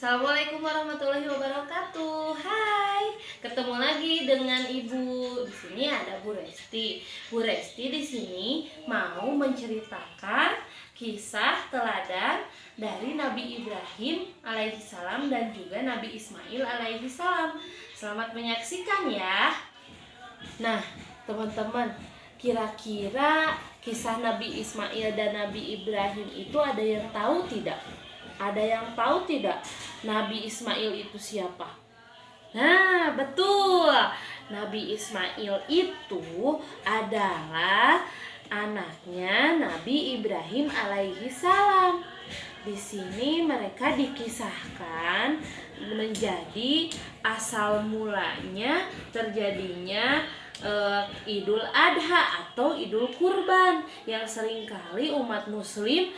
Assalamualaikum warahmatullahi wabarakatuh. Hai, ketemu lagi dengan Ibu. Di sini ada Bu Resti. Bu Resti di sini mau menceritakan kisah teladan dari Nabi Ibrahim alaihissalam dan juga Nabi Ismail alaihissalam. Selamat menyaksikan ya. Nah, teman-teman, kira-kira kisah Nabi Ismail dan Nabi Ibrahim itu ada yang tahu tidak? Ada yang tahu tidak Nabi Ismail itu siapa? Nah, betul. Nabi Ismail itu adalah anaknya Nabi Ibrahim alaihi salam. Di sini mereka dikisahkan menjadi asal mulanya terjadinya Idul Adha atau Idul Kurban yang seringkali umat muslim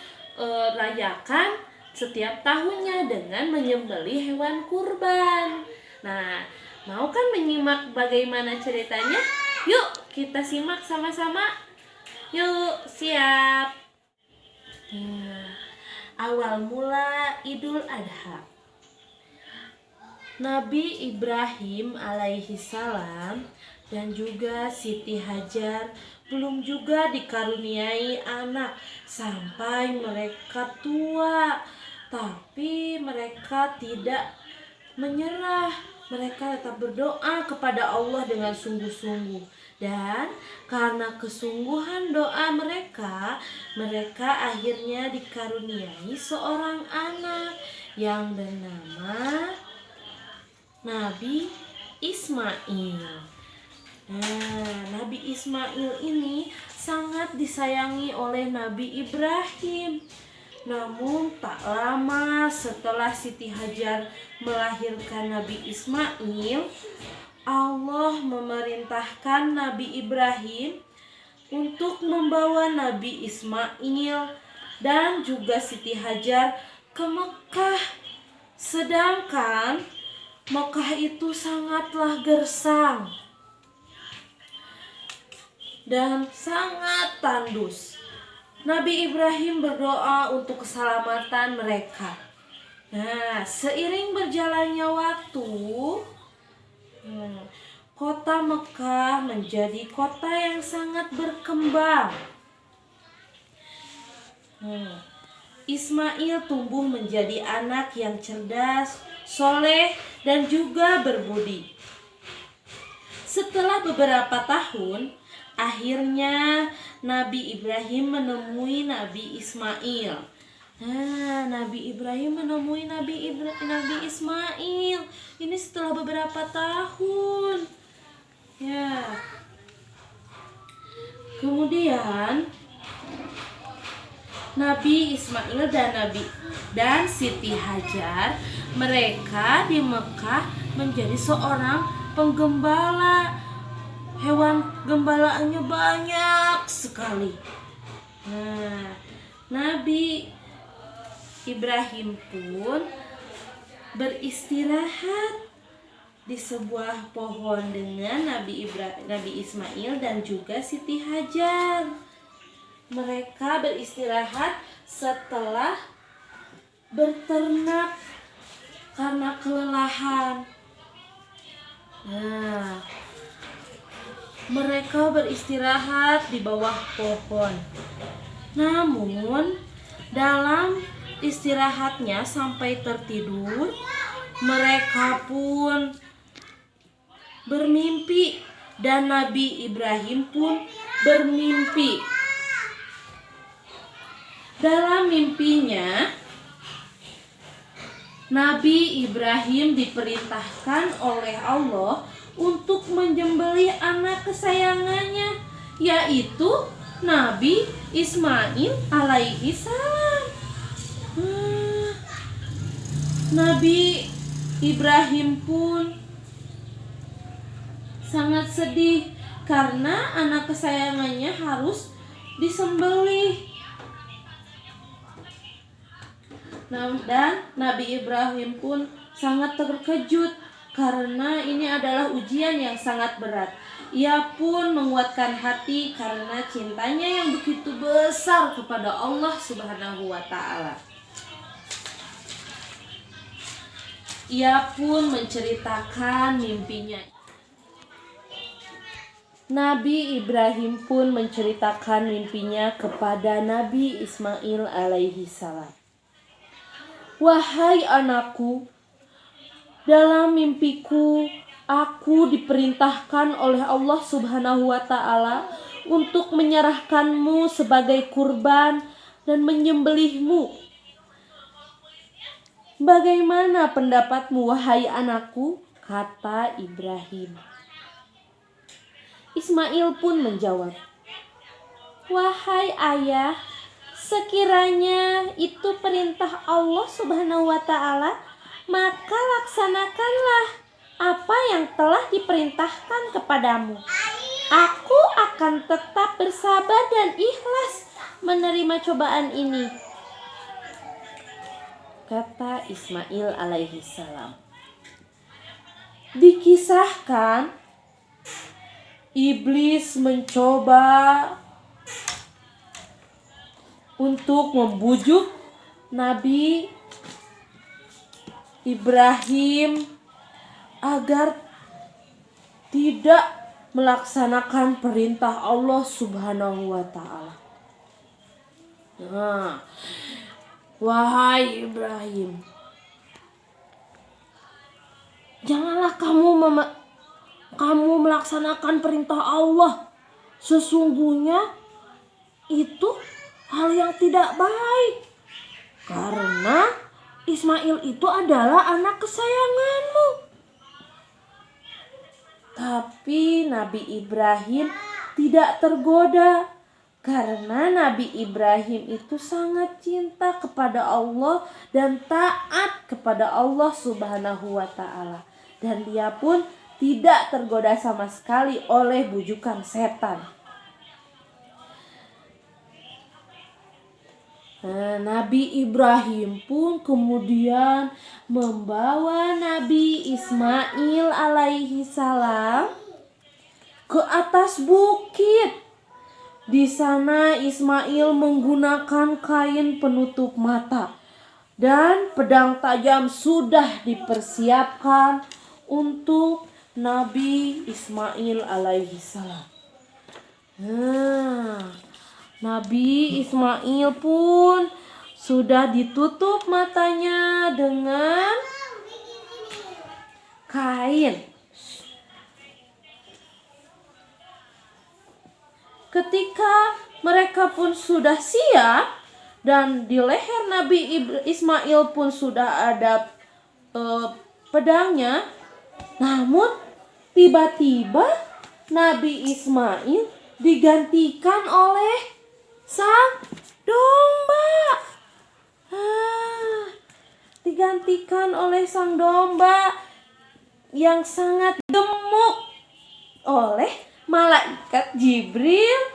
rayakan setiap tahunnya dengan menyembelih hewan kurban. Nah, mau kan menyimak bagaimana ceritanya? Yuk, kita simak sama-sama. Yuk, siap. Awal mula Idul Adha. Nabi Ibrahim alaihi salam dan juga Siti Hajar belum juga dikaruniai anak sampai mereka tua. Tapi mereka tidak menyerah. Mereka tetap berdoa kepada Allah dengan sungguh-sungguh. Dan karena kesungguhan doa mereka akhirnya dikaruniai seorang anak yang bernama Nabi Ismail. Nah, Nabi Ismail ini sangat disayangi oleh Nabi Ibrahim. Namun tak lama setelah Siti Hajar melahirkan Nabi Ismail, Allah memerintahkan Nabi Ibrahim untuk membawa Nabi Ismail dan juga Siti Hajar ke Mekah. Sedangkan Mekah itu sangatlah gersang dan sangat tandus. Nabi Ibrahim berdoa untuk keselamatan mereka. Nah, seiring berjalannya waktu, kota Mekah menjadi kota yang sangat berkembang. Ismail tumbuh menjadi anak yang cerdas, soleh, dan juga berbudi. Setelah beberapa tahun, akhirnya Nabi Ibrahim menemui Nabi Ismail. Nah, Nabi Ibrahim menemui Nabi Ismail. Ini setelah beberapa tahun. Ya. Kemudian Nabi Ismail dan Siti Hajar, mereka di Mekah menjadi seorang penggembala. Hewan gembalaannya banyak sekali. Nah, Nabi Ibrahim pun beristirahat di sebuah pohon dengan Nabi Ismail dan juga Siti Hajar. Mereka beristirahat setelah berternak karena kelelahan. Nah, mereka beristirahat di bawah pohon. Namun, dalam istirahatnya sampai tertidur, mereka pun bermimpi dan Nabi Ibrahim pun bermimpi. Dalam mimpinya, Nabi Ibrahim diperintahkan oleh Allah untuk menyembelih anak kesayangannya, yaitu Nabi Ismail alaihi salam. Nabi Ibrahim pun sangat sedih karena anak kesayangannya harus disembelih. Dan Nabi Ibrahim pun sangat terkejut karena ini adalah ujian yang sangat berat. Ia pun menguatkan hati karena cintanya yang begitu besar kepada Allah Subhanahu wa Ta'ala. Ia pun menceritakan mimpinya. Nabi Ibrahim pun menceritakan mimpinya kepada Nabi Ismail alaihi salam. Wahai anakku, dalam mimpiku aku diperintahkan oleh Allah Subhanahu wa Ta'ala untuk menyerahkanmu sebagai kurban dan menyembelihmu. Bagaimana pendapatmu, wahai anakku? Kata Ibrahim. Ismail pun menjawab, wahai ayah, sekiranya itu perintah Allah Subhanahu wa Ta'ala, maka laksanakanlah apa yang telah diperintahkan kepadamu. Aku akan tetap bersabar dan ikhlas menerima cobaan ini, kata Ismail alaihi salam. Dikisahkan, iblis mencoba untuk membujuk Nabi Ibrahim agar tidak melaksanakan perintah Allah Subhanahu wa Ta'ala. Nah, wahai Ibrahim, janganlah kamu melaksanakan perintah Allah. Sesungguhnya itu hal yang tidak baik, karena Ismail itu adalah anak kesayanganmu. Tapi Nabi Ibrahim tidak tergoda, karena Nabi Ibrahim itu sangat cinta kepada Allah dan taat kepada Allah Subhanahu wa Ta'ala. Dan dia pun tidak tergoda sama sekali oleh bujukan setan. Nah, Nabi Ibrahim pun kemudian membawa Nabi Ismail alaihi salam ke atas bukit. Di sana Ismail menggunakan kain penutup mata dan pedang tajam sudah dipersiapkan untuk Nabi Ismail alaihi salam. Nabi Ismail pun sudah ditutup matanya dengan kain. Ketika mereka pun sudah siap dan di leher Nabi Ismail pun sudah ada pedangnya, namun tiba-tiba Nabi Ismail digantikan oleh sang domba. Digantikan oleh sang domba yang sangat gemuk oleh malaikat Jibril.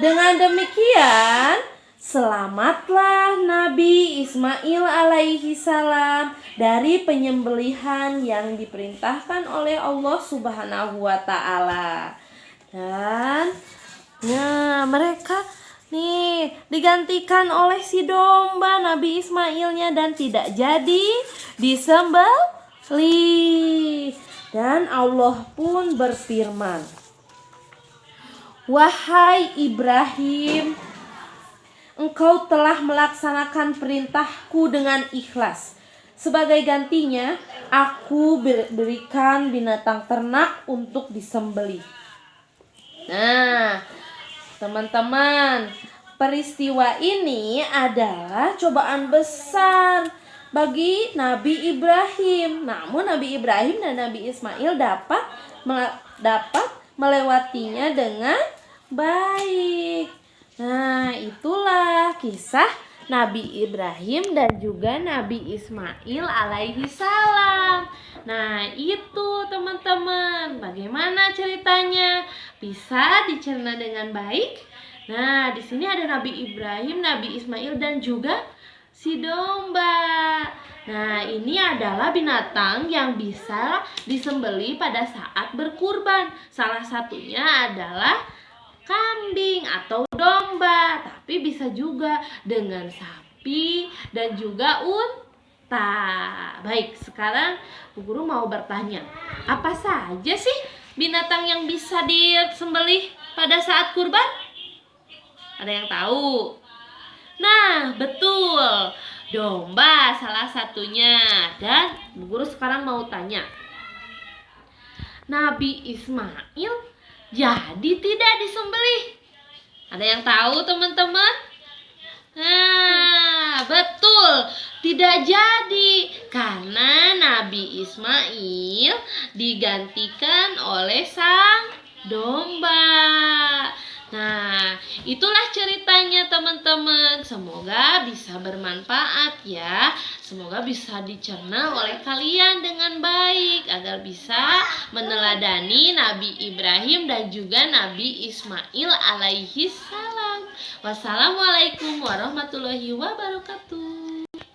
Dengan demikian selamatlah Nabi Ismail alaihi salam dari penyembelihan yang diperintahkan oleh Allah Subhanahu wa Ta'ala. Dan mereka digantikan oleh si domba Nabi Ismailnya dan tidak jadi disembelih. Dan Allah pun berfirman, wahai Ibrahim, engkau telah melaksanakan perintahku dengan ikhlas. Sebagai gantinya, aku berikan binatang ternak untuk disembelih. Nah, teman-teman, peristiwa ini adalah cobaan besar bagi Nabi Ibrahim. Namun Nabi Ibrahim dan Nabi Ismail dapat melewatinya dengan baik. Nah, itulah kisah Nabi Ibrahim dan juga Nabi Ismail alaihi salam. Nah, itu teman-teman, bagaimana ceritanya? Bisa dicerna dengan baik? Nah, di sini ada Nabi Ibrahim, Nabi Ismail dan juga si domba. Nah, ini adalah binatang yang bisa disembelih pada saat berkurban. Salah satunya adalah kambing atau domba, tapi bisa juga dengan sapi dan juga Baik, sekarang Bu Guru mau bertanya, apa saja sih binatang yang bisa disembelih pada saat kurban? Ada yang tahu? Nah, betul. Domba salah satunya. Dan Bu Guru sekarang mau tanya, Nabi Ismail jadi tidak disembelih? Ada yang tahu, teman-teman? Nah, betul, tidak jadi karena Nabi Ismail digantikan oleh sang domba. Nah, itulah ceritanya teman-teman. Semoga bisa bermanfaat ya. Semoga bisa dicerna oleh kalian dengan baik agar bisa meneladani Nabi Ibrahim dan juga Nabi Ismail alaihi salam. Wassalamualaikum warahmatullahi wabarakatuh.